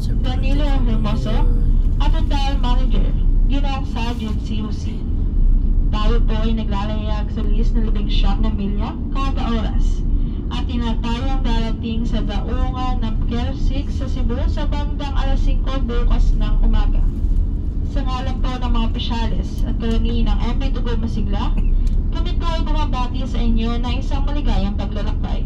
Danilo Hermoso, Hotel Manager, Ginoong Sajid COC. Tayo po ay naglalayag sa list na 19 na milya kada oras at tinatayang darating sa daungan ng Pier 6 sa Cebu sa bandang alas 5 bukas ng umaga. Sa ngalan po ng mga opisyalis at karani ng MV Dugo Masigla, kami po ay bumabati sa inyo na isang maligayang paglalakbay.